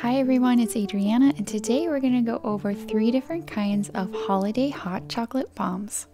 Hi everyone, it's Adriana, and today we're going to go over 3 different kinds of holiday hot chocolate bombs.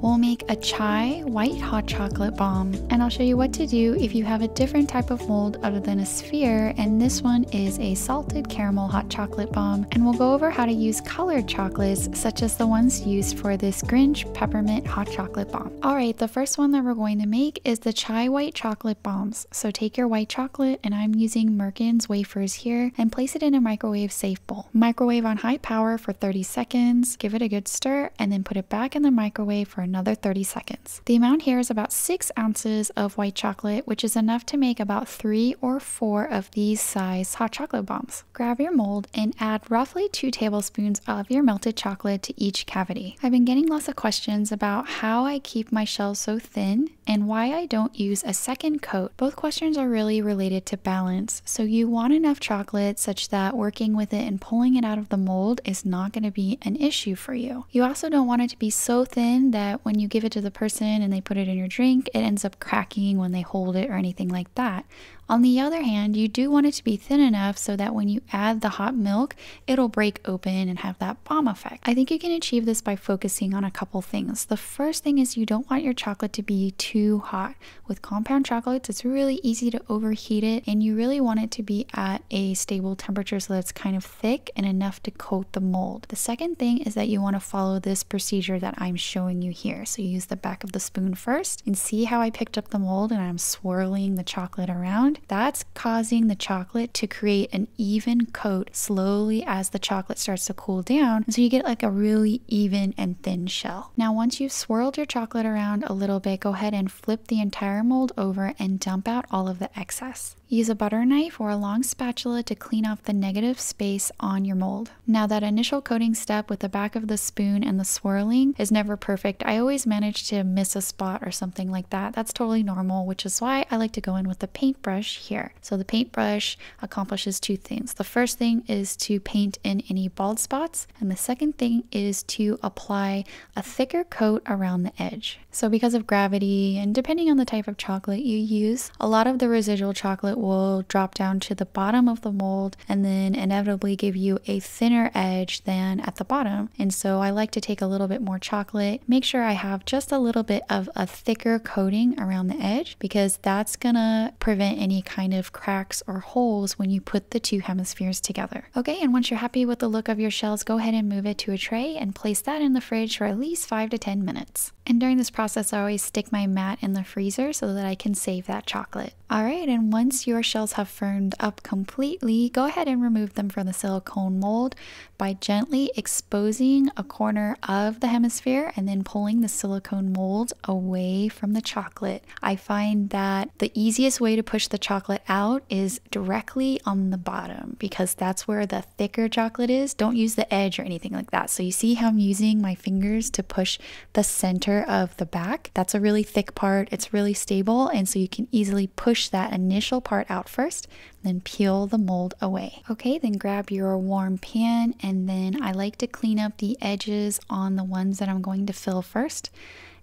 We'll make a chai white hot chocolate bomb, and I'll show you what to do if you have a different type of mold other than a sphere, and this one is a salted caramel hot chocolate bomb, and we'll go over how to use colored chocolates such as the ones used for this Grinch peppermint hot chocolate bomb. Alright, the first one that we're going to make is the chai white chocolate bombs. So take your white chocolate, and I'm using Merkin's wafers here, and place it in a microwave safe bowl. Microwave on high power for 30 seconds, give it a good stir, and then put it back in the microwave for another 30 seconds. The amount here is about 6 ounces of white chocolate, which is enough to make about 3 or 4 of these size hot chocolate bombs. Grab your mold and add roughly 2 tablespoons of your melted chocolate to each cavity. I've been getting lots of questions about how I keep my shells so thin and why I don't use a second coat. Both questions are really related to balance. So you want enough chocolate such that working with it and pulling it out of the mold is not going to be an issue for you. You also don't want it to be so thin that when you give it to the person and they put it in your drink, it ends up cracking when they hold it or anything like that. On the other hand, you do want it to be thin enough so that when you add the hot milk, it'll break open and have that bomb effect. I think you can achieve this by focusing on a couple things. The first thing is you don't want your chocolate to be too hot. With compound chocolates, it's really easy to overheat it, and you really want it to be at a stable temperature so that it's kind of thick and enough to coat the mold. The second thing is that you want to follow this procedure that I'm showing you here. So you use the back of the spoon first, and see how I picked up the mold and I'm swirling the chocolate around. That's causing the chocolate to create an even coat slowly as the chocolate starts to cool down, so you get like a really even and thin shell. Now once you've swirled your chocolate around a little bit, go ahead and flip the entire mold over and dump out all of the excess. Use a butter knife or a long spatula to clean off the negative space on your mold. Now that initial coating step with the back of the spoon and the swirling is never perfect. I always manage to miss a spot or something like that. That's totally normal, which is why I like to go in with the paintbrush here. So the paintbrush accomplishes 2 things. The first thing is to paint in any bald spots, and the second thing is to apply a thicker coat around the edge. So because of gravity and depending on the type of chocolate you use, a lot of the residual chocolate will drop down to the bottom of the mold and then inevitably give you a thinner edge than at the bottom. And so I like to take a little bit more chocolate, make sure I have just a little bit of a thicker coating around the edge, because that's gonna prevent any kind of cracks or holes when you put the 2 hemispheres together. Okay, and once you're happy with the look of your shells, go ahead and move it to a tray and place that in the fridge for at least 5 to 10 minutes. And during this process, I always stick my mat in the freezer so that I can save that chocolate. Alright, and once your shells have firmed up completely, go ahead and remove them from the silicone mold by gently exposing a corner of the hemisphere and then pulling the silicone mold away from the chocolate. I find that the easiest way to push the chocolate out is directly on the bottom, because that's where the thicker chocolate is. Don't use the edge or anything like that. So you see how I'm using my fingers to push the center of the back? That's a really thick part. It's really stable, and so you can easily push that initial part out first, then peel the mold away. Okay, then grab your warm pan, and then I like to clean up the edges on the ones that I'm going to fill first,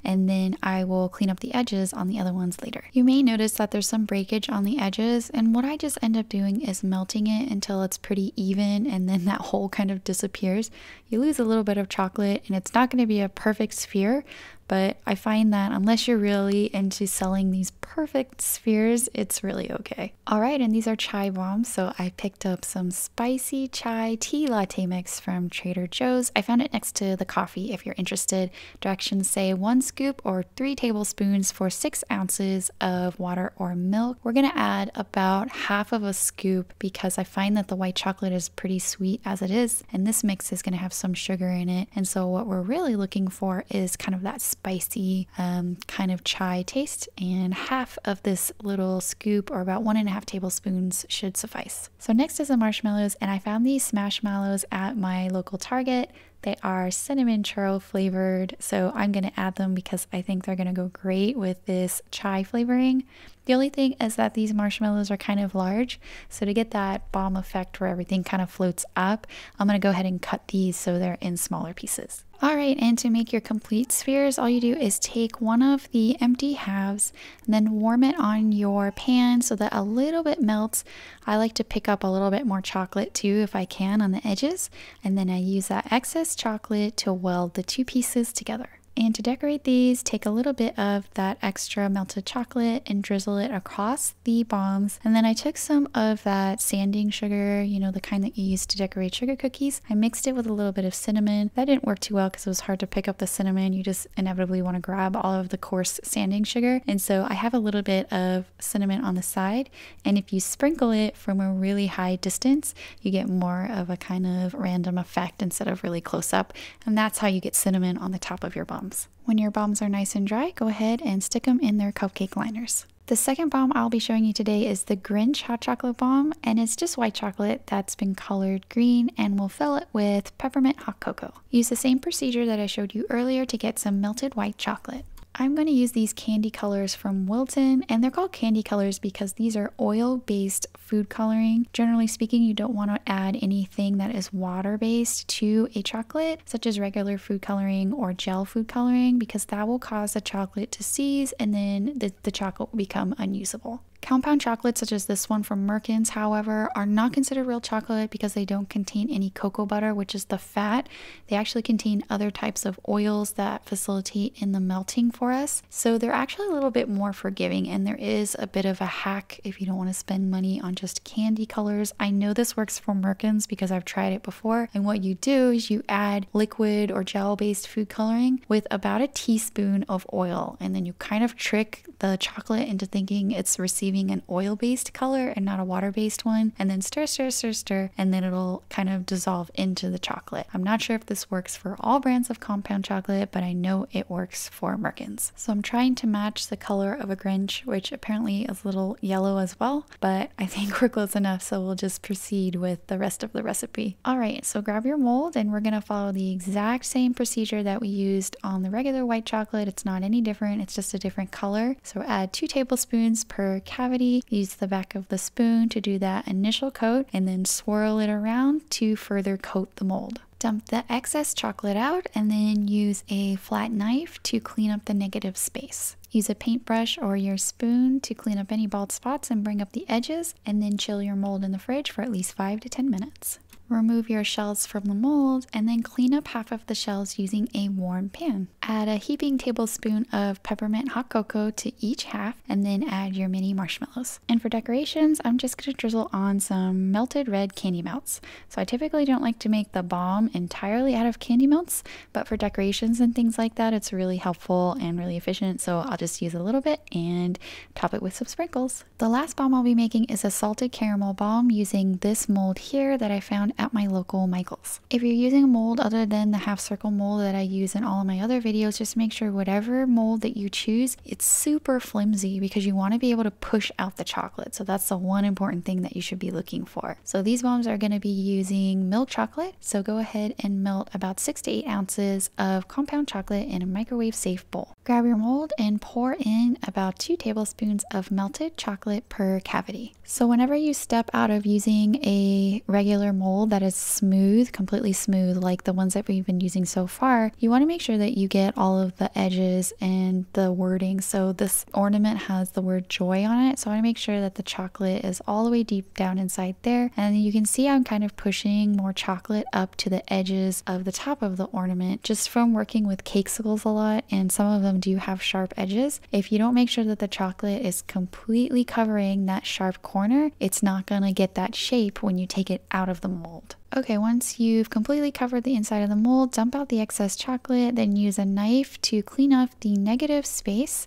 and then I will clean up the edges on the other ones later. You may notice that there's some breakage on the edges, and what I just end up doing is melting it until it's pretty even, and then that hole kind of disappears. You lose a little bit of chocolate, and it's not going to be a perfect sphere, but I find that unless you're really into selling these perfect spheres, it's really okay. Alright, and these are chai bombs, so I picked up some spicy chai tea latte mix from Trader Joe's. I found it next to the coffee if you're interested. Directions say 1 scoop or 3 tablespoons for 6 ounces of water or milk. We're gonna add about half of a scoop because I find that the white chocolate is pretty sweet as it is, and this mix is gonna have some sugar in it, and so what we're really looking for is kind of that spicy kind of chai taste, and half of this little scoop, or about 1.5 tablespoons, should suffice. So next is the marshmallows, and I found these Smashmallows at my local Target. They are cinnamon churro flavored, so I'm going to add them because I think they're going to go great with this chai flavoring. The only thing is that these marshmallows are kind of large, so to get that bomb effect where everything kind of floats up, I'm going to go ahead and cut these so they're in smaller pieces. Alright, and to make your complete spheres, all you do is take one of the empty halves and then warm it on your pan so that a little bit melts. I like to pick up a little bit more chocolate too if I can on the edges, and then I use that excess chocolate to weld the two pieces together. And to decorate these, take a little bit of that extra melted chocolate and drizzle it across the bombs. And then I took some of that sanding sugar, you know, the kind that you use to decorate sugar cookies. I mixed it with a little bit of cinnamon. That didn't work too well because it was hard to pick up the cinnamon. You just inevitably want to grab all of the coarse sanding sugar. And so I have a little bit of cinnamon on the side. And if you sprinkle it from a really high distance, you get more of a kind of random effect instead of really close up. And that's how you get cinnamon on the top of your bomb. When your bombs are nice and dry, go ahead and stick them in their cupcake liners. The second bomb I'll be showing you today is the Grinch hot chocolate bomb, and it's just white chocolate that's been colored green, and we'll fill it with peppermint hot cocoa. Use the same procedure that I showed you earlier to get some melted white chocolate. I'm going to use these candy colors from Wilton, and they're called candy colors because these are oil-based food coloring. Generally speaking, you don't want to add anything that is water-based to a chocolate, such as regular food coloring or gel food coloring, because that will cause the chocolate to seize and then the chocolate will become unusable. Compound chocolates such as this one from Merkins, however, are not considered real chocolate because they don't contain any cocoa butter, which is the fat. They actually contain other types of oils that facilitate in the melting for us. So they're actually a little bit more forgiving, and there is a bit of a hack if you don't want to spend money on just candy colors. I know this works for Merkins because I've tried it before. And what you do is you add liquid or gel-based food coloring with about a teaspoon of oil, and then you kind of trick the chocolate into thinking it's receiving an oil-based color and not a water-based one, and then stir, stir, stir, stir, and then it'll kind of dissolve into the chocolate. I'm not sure if this works for all brands of compound chocolate, but I know it works for Merkins. So I'm trying to match the color of a Grinch, which apparently is a little yellow as well, but I think we're close enough, so we'll just proceed with the rest of the recipe. Alright, so grab your mold, and we're gonna follow the exact same procedure that we used on the regular white chocolate. It's not any different, it's just a different color. So add 2 tablespoons per cavity. Use the back of the spoon to do that initial coat, and then swirl it around to further coat the mold. Dump the excess chocolate out, and then use a flat knife to clean up the negative space. Use a paintbrush or your spoon to clean up any bald spots and bring up the edges, and then chill your mold in the fridge for at least 5 to 10 minutes. Remove your shells from the mold, and then clean up half of the shells using a warm pan. Add a heaping tablespoon of peppermint hot cocoa to each half, and then add your mini marshmallows. And for decorations, I'm just going to drizzle on some melted red candy melts. So I typically don't like to make the bomb entirely out of candy melts, but for decorations and things like that, it's really helpful and really efficient, so I'll just use a little bit and top it with some sprinkles. The last bomb I'll be making is a salted caramel bomb using this mold here that I found at my local Michaels. If you're using a mold other than the half circle mold that I use in all of my other videos, just make sure whatever mold that you choose, it's super flimsy because you want to be able to push out the chocolate. So that's the one important thing that you should be looking for. So these bombs are going to be using milk chocolate. So go ahead and melt about 6 to 8 ounces of compound chocolate in a microwave safe bowl. Grab your mold and pour in about 2 tablespoons of melted chocolate per cavity. So whenever you step out of using a regular mold that is smooth, completely smooth, like the ones that we've been using so far, you want to make sure that you get all of the edges and the wording. So this ornament has the word joy on it, so I want to make sure that the chocolate is all the way deep down inside there. And you can see I'm kind of pushing more chocolate up to the edges of the top of the ornament just from working with Cakesicles a lot, and some of them do have sharp edges. If you don't make sure that the chocolate is completely covering that sharp corner, it's not gonna get that shape when you take it out of the mold. Okay, once you've completely covered the inside of the mold, dump out the excess chocolate, then use a knife to clean up the negative space,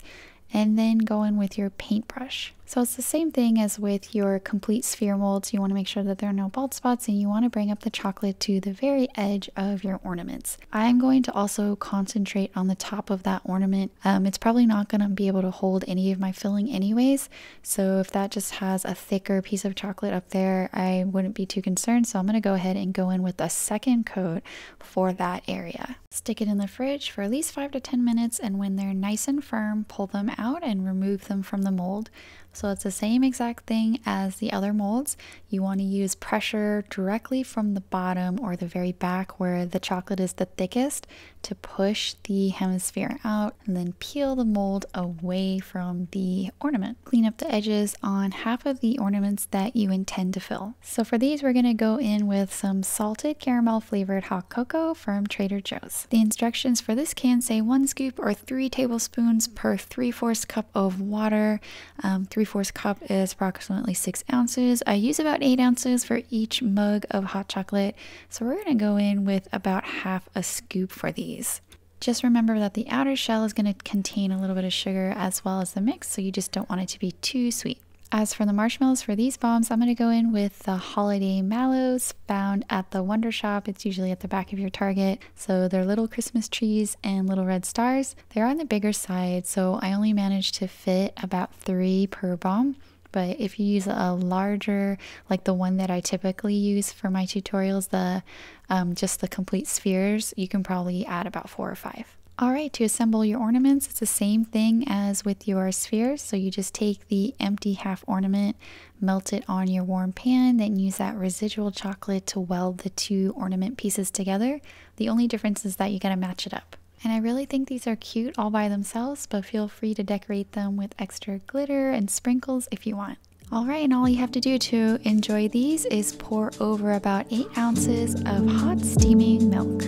and then go in with your paintbrush. So it's the same thing as with your complete sphere molds. You want to make sure that there are no bald spots, and you want to bring up the chocolate to the very edge of your ornaments. I'm going to also concentrate on the top of that ornament. It's probably not going to be able to hold any of my filling anyways, so if that just has a thicker piece of chocolate up there, I wouldn't be too concerned. So I'm going to go ahead and go in with a second coat for that area. Stick it in the fridge for at least 5 to 10 minutes, and when they're nice and firm, pull them out and remove them from the mold. So it's the same exact thing as the other molds. You want to use pressure directly from the bottom or the very back where the chocolate is the thickest to push the hemisphere out, and then peel the mold away from the ornament. Clean up the edges on half of the ornaments that you intend to fill. So for these, we're going to go in with some salted caramel flavored hot cocoa from Trader Joe's. The instructions for this can say 1 scoop or 3 tablespoons per 3/4 cup of water. 3/4 cup is approximately 6 ounces. I use about 8 ounces for each mug of hot chocolate, so we're going to go in with about half a scoop for these. Just remember that the outer shell is going to contain a little bit of sugar as well as the mix, so you just don't want it to be too sweet. As for the marshmallows for these bombs, I'm going to go in with the Holiday Mallows found at the Wonder Shop. It's usually at the back of your Target. So they're little Christmas trees and little red stars. They're on the bigger side, so I only managed to fit about 3 per bomb. But if you use a larger, like the one that I typically use for my tutorials, just the complete spheres, you can probably add about 4 or 5. Alright, to assemble your ornaments, it's the same thing as with your spheres. So you just take the empty half ornament, melt it on your warm pan, then use that residual chocolate to weld the 2 ornament pieces together. The only difference is that you gotta match it up. And I really think these are cute all by themselves, but feel free to decorate them with extra glitter and sprinkles if you want. Alright, and all you have to do to enjoy these is pour over about 8 ounces of hot steaming milk.